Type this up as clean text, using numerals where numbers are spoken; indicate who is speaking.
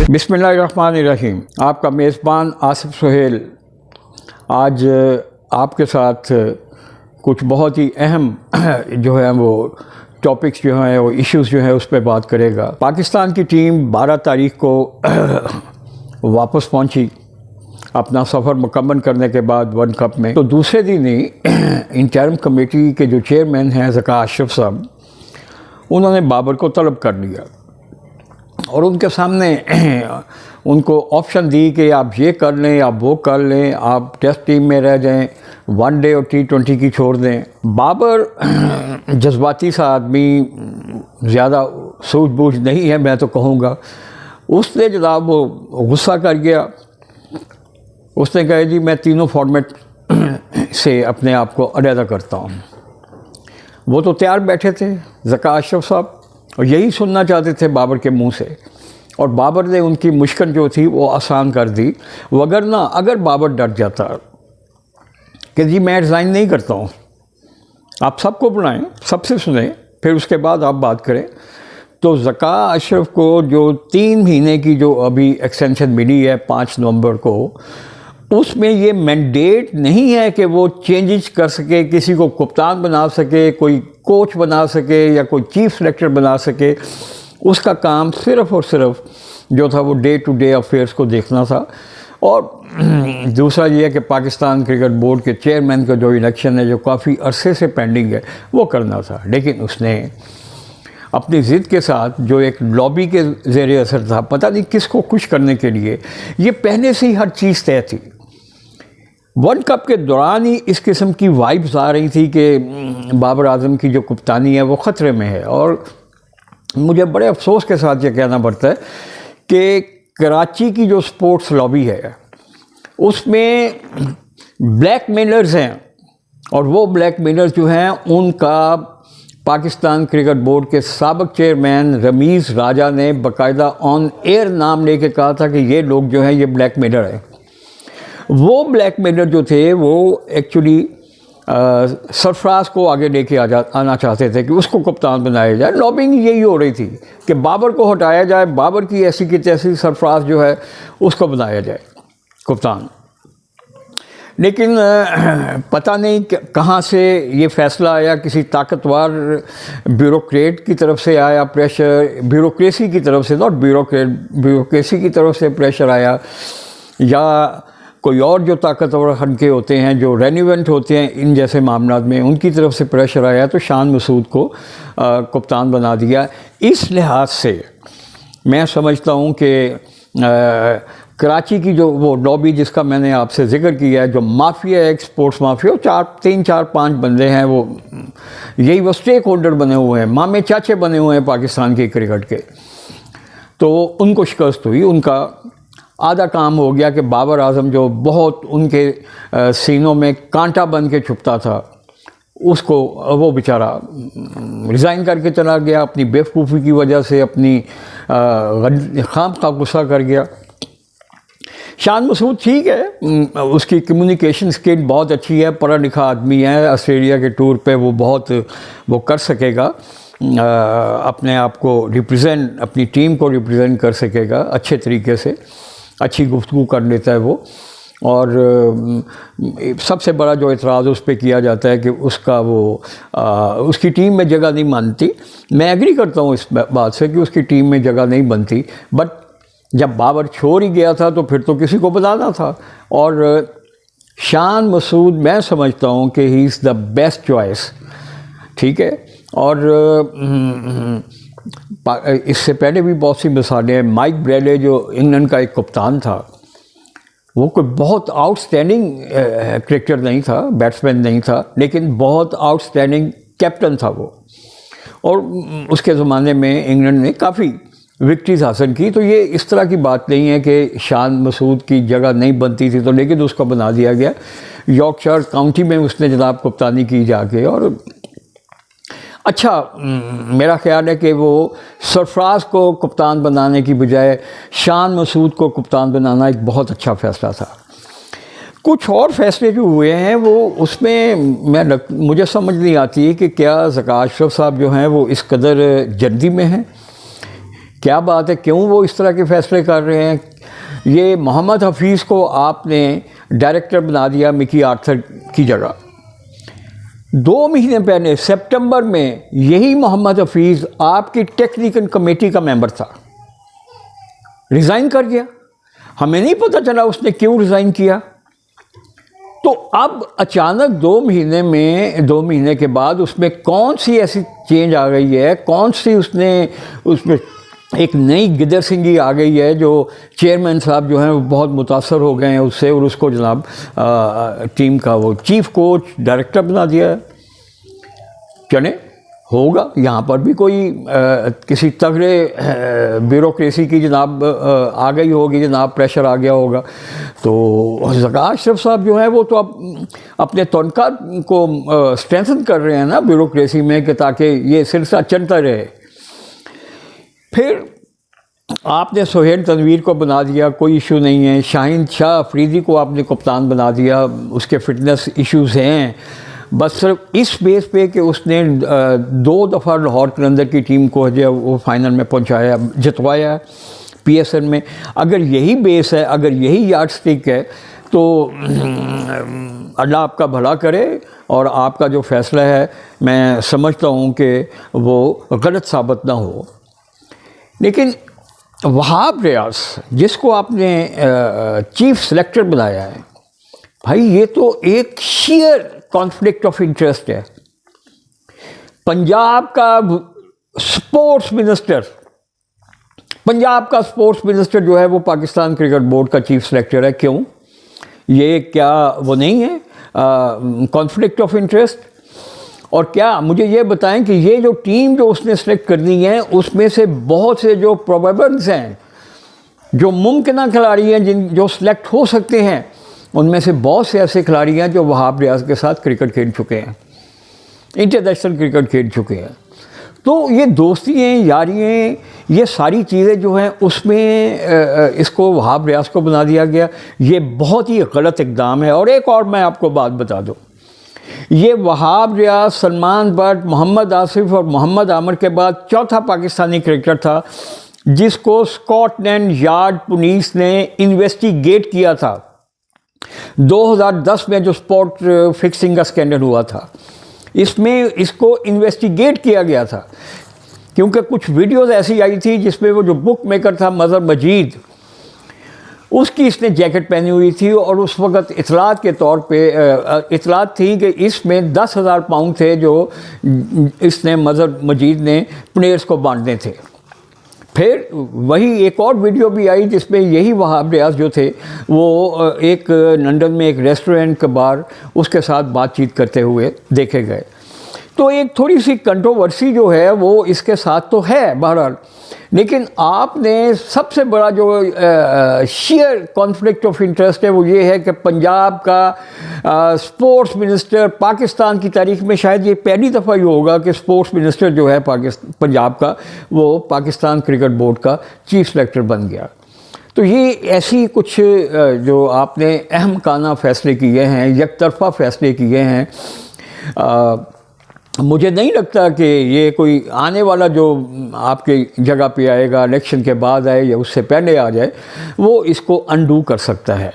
Speaker 1: बिस्मिल्लाहिर्रहमानिर्रहीम। आपका मेज़बान आसिफ सुहेल आज आपके साथ कुछ बहुत ही अहम जो है वो टॉपिक्स जो हैं वो इश्यूज़ जो है उस पर बात करेगा। पाकिस्तान की टीम 12 तारीख को वापस पहुंची अपना सफ़र मुकम्मल करने के बाद वर्ल्ड कप में। तो दूसरे दिन ही इंटरिम कमेटी के जो चेयरमैन हैं ज़का अशरफ साहब, उन्होंने बाबर को तलब कर लिया और उनके सामने उनको ऑप्शन दी कि आप ये कर लें, आप वो कर लें, आप टेस्ट टीम में रह जाएं, वनडे और T20 की छोड़ दें। बाबर जज्बाती सा आदमी, ज़्यादा सूझबूझ नहीं है मैं तो कहूँगा। उसने जनाब वो गुस्सा कर गया। उसने कहा जी मैं तीनों फॉर्मेट से अपने आप को अलहदा करता हूँ। वो तो तैयार बैठे थे ज़का अशरफ साहब और यही सुनना चाहते थे बाबर के मुंह से, और बाबर ने उनकी मुश्किल जो थी वो आसान कर दी। वगरना अगर बाबर डर जाता कि जी मैं रिज़ाइन नहीं करता हूँ, आप सबको बुलाएं, सबसे सुने, फिर उसके बाद आप बात करें, तो ज़का अशरफ को जो 3 महीने की जो अभी एक्सटेंशन मिली है 5 नवंबर को, उसमें ये मैंडेट नहीं है कि वो चेंजेस कर सके, किसी को कप्तान बना सके, कोई कोच बना सके या कोई चीफ सेलेक्टर बना सके। उसका काम सिर्फ़ और सिर्फ जो था वो डे टू डे अफेयर्स को देखना था। और दूसरा ये है कि पाकिस्तान क्रिकेट बोर्ड के चेयरमैन का जो इलेक्शन है, जो काफ़ी अरसे से पेंडिंग है, वो करना था। लेकिन उसने अपनी ज़िद के साथ, जो एक लॉबी के ज़ेरे असर था, पता नहीं किसको खुश करने के लिए, ये पहले से ही हर चीज़ तय थी। वर्ल्ड कप के दौरान ही इस किस्म की वाइब्स आ रही थी कि बाबर आजम की जो कप्तानी है वो ख़तरे में है। और मुझे बड़े अफसोस के साथ ये कहना पड़ता है कि कराची की जो स्पोर्ट्स लॉबी है उसमें ब्लैकमेलर्स हैं, और वो ब्लैकमेलर्स जो हैं उनका पाकिस्तान क्रिकेट बोर्ड के साबिक चेयरमैन रमीज़ राजा ने बाकायदा ऑन एयर नाम लेके कहा था कि ये लोग जो हैं ये ब्लैकमेलर हैं। वो ब्लैकमेलर जो थे वो एक्चुअली सरफराज को आगे लेके आना चाहते थे कि उसको कप्तान बनाया जाए। लॉबिंग यही हो रही थी कि बाबर को हटाया जाए, बाबर की ऐसी की तैसी, सरफराज जो है उसको बनाया जाए कप्तान। लेकिन पता नहीं कहाँ से ये फ़ैसला आया, किसी ताकतवर ब्यूरोक्रेट की तरफ से आया प्रेशर, ब्यूरोक्रेसी की तरफ से, नॉट ब्यूरोक्रेट, ब्यूरोक्रेसी की तरफ से प्रेशर आया, या कोई और जो ताकतवर हल्के होते हैं, जो रेनिवेंट होते हैं इन जैसे मामलों में, उनकी तरफ से प्रेशर आया तो शान मसूद को कप्तान बना दिया। इस लिहाज से मैं समझता हूँ कि कराची की जो वो लॉबी जिसका मैंने आपसे जिक्र किया है, जो माफिया है, स्पोर्ट्स माफिया, 3-4-5 बंदे हैं, वो यही वो स्टेक होल्डर बने हुए हैं, मामे चाचे बने हुए हैं पाकिस्तान के क्रिकेट के। तो उनको शिकस्त हुई, उनका आधा काम हो गया कि बाबर आजम जो बहुत उनके सीनों में कांटा बन के छुपता था, उसको वो बेचारा रिज़ाइन करके चला गया अपनी बेवकूफ़ी की वजह से, अपनी खाम का गुस्सा कर गया। शान मसूद ठीक है, उसकी कम्युनिकेशन स्किल बहुत अच्छी है, पढ़ा लिखा आदमी है, ऑस्ट्रेलिया के टूर पे वो बहुत वो कर सकेगा, अपने आप को रिप्रेजेंट, अपनी टीम को रिप्रेजेंट कर सकेगा अच्छे तरीके से, अच्छी गुफ्तगू कर लेता है वो। और सबसे बड़ा जो एतराज़ उस पर किया जाता है कि उसका वो उसकी टीम में जगह नहीं मानती। मैं एग्री करता हूँ इस बात से कि उसकी टीम में जगह नहीं बनती, बट जब बाबर छोड़ ही गया था तो फिर तो किसी को बताना था। और शान मसूद मैं समझता हूँ कि he is the best choice, ठीक है। और इससे पहले भी बहुत सी मिसालें हैं। माइक ब्रेले जो इंग्लैंड का एक कप्तान था, वो कोई बहुत आउटस्टैंडिंग क्रिकेटर नहीं था, बैट्समैन नहीं था, लेकिन बहुत आउटस्टैंडिंग कैप्टन था वो। और उसके ज़माने में इंग्लैंड ने काफ़ी विक्ट्रीज हासिल की। तो ये इस तरह की बात नहीं है कि शान मसूद की जगह नहीं बनती थी तो, लेकिन उसको बना दिया गया। यॉर्कशायर काउंटी में उसने जनाब कप्तानी की जाके, और अच्छा मेरा ख्याल है कि वो सरफराज को कप्तान बनाने की बजाय शान मसूद को कप्तान बनाना एक बहुत अच्छा फ़ैसला था। कुछ और फैसले जो हुए हैं वो उसमें मुझे समझ नहीं आती है कि क्या ज़का अशरफ साहब जो हैं वो इस कदर जल्दी में हैं क्या बात है, क्यों वो इस तरह के फैसले कर रहे हैं? ये मोहम्मद हफीज़ को आपने डायरेक्टर बना दिया मिकी आर्थर की जगह। 2 महीने पहले सितंबर में यही मोहम्मद हफीज़ आपकी टेक्निकल कमेटी का मेंबर था, रिज़ाइन कर गया। हमें नहीं पता चला उसने क्यों रिज़ाइन किया। तो अब अचानक 2 महीने के बाद उसमें कौन सी ऐसी चेंज आ गई है, कौन सी उसमें एक नई गिदर सिंगी आ गई है जो चेयरमैन साहब जो हैं वो बहुत मुतासर हो गए हैं उससे, और उसको जनाब टीम का वो चीफ कोच डायरेक्टर बना दिया है। चले होगा यहाँ पर भी कोई किसी तगड़े ब्यूरोक्रेसी की जनाब आ गई होगी, जनाब प्रेशर आ गया होगा। तो ज़का अशरफ साहब जो हैं वो तो अब अपने तनख्वाह को स्ट्रेंथन कर रहे हैं ना ब्यूरोक्रेसी में, कि ताकि ये सिलसिला चलता रहे। फिर आपने सोहेल तनवीर को बना दिया, कोई इशू नहीं है। शाहीन शाह अफरीदी को आपने कप्तान बना दिया, उसके फिटनेस इश्यूज़ हैं। बस सिर्फ इस बेस पे कि उसने 2 दफ़ा लाहौर कलंदर की टीम को जो वो फाइनल में पहुंचाया, जितवाया PSL में। अगर यही बेस है, अगर यही यार्ड स्टिक है, तो अल्लाह आपका भला करे। और आपका जो फ़ैसला है मैं समझता हूँ कि वो गलत साबित ना हो। लेकिन वहाब रियाज जिसको आपने चीफ सेलेक्टर बनाया है, भाई ये तो एक शेयर कॉन्फ्लिक्ट ऑफ इंटरेस्ट है। पंजाब का स्पोर्ट्स मिनिस्टर जो है वो पाकिस्तान क्रिकेट बोर्ड का चीफ सेलेक्टर है। क्यों? ये क्या वो नहीं है कॉन्फ्लिक्ट ऑफ इंटरेस्ट? और क्या मुझे ये बताएं कि ये जो टीम जो उसने सेलेक्ट करनी है उसमें से बहुत से जो प्रोबेबल्स हैं, जो मुमकिन खिलाड़ी हैं जो सिलेक्ट हो सकते हैं, उनमें से बहुत से ऐसे खिलाड़ी हैं जो वहाब रियाज के साथ क्रिकेट खेल चुके हैं, इंटरनेशनल क्रिकेट खेल चुके हैं। तो ये दोस्तियाँ, यारियाँ, ये सारी चीज़ें जो हैं उसमें इसको वहाब रियाज को बना दिया गया। ये बहुत ही गलत इक़दाम है। और एक और मैं आपको बात बता दूँ, ये वहाब रियाज, सलमान बट, मोहम्मद आसिफ और मोहम्मद आमिर के बाद चौथा पाकिस्तानी क्रिकेटर था जिसको स्कॉटलैंड यार्ड पुलिस ने इन्वेस्टिगेट किया था 2010 में, जो स्पॉट फिक्सिंग का स्कैंडल हुआ था। इसमें इसको इन्वेस्टिगेट किया गया था क्योंकि कुछ वीडियोस ऐसी आई थी जिसमें वो जो बुक मेकर था मज़हर मजीद, उसकी इसने जैकेट पहनी हुई थी। और उस वक़्त इतलात के तौर पे इतलात थी कि इसमें 10,000 पाउंड थे जो इसने मज़हर मजीद ने प्लेयर्स को बांटने थे। फिर वही एक और वीडियो भी आई जिसमें यही वहाब रियाज जो थे वो एक लंदन में एक रेस्टोरेंट के बाहर उसके साथ बातचीत करते हुए देखे गए। तो एक थोड़ी सी कंट्रोवर्सी जो है वो इसके साथ तो है बहरहाल, लेकिन आपने सबसे बड़ा जो शेयर कॉन्फ्लिक्ट ऑफ इंटरेस्ट है वो ये है कि पंजाब का स्पोर्ट्स मिनिस्टर, पाकिस्तान की तारीख में शायद ये पहली दफ़ा ही होगा कि स्पोर्ट्स मिनिस्टर जो है पंजाब का वो पाकिस्तान क्रिकेट बोर्ड का चीफ सेलेक्टर बन गया। तो ये ऐसी कुछ जो आपने अहम काना फ़ैसले किए हैं, एकतरफ़ा फ़ैसले किए हैं, मुझे नहीं लगता कि ये कोई आने वाला जो आपके जगह पे आएगा, इलेक्शन के बाद आए या उससे पहले आ जाए, वो इसको अनडू कर सकता है।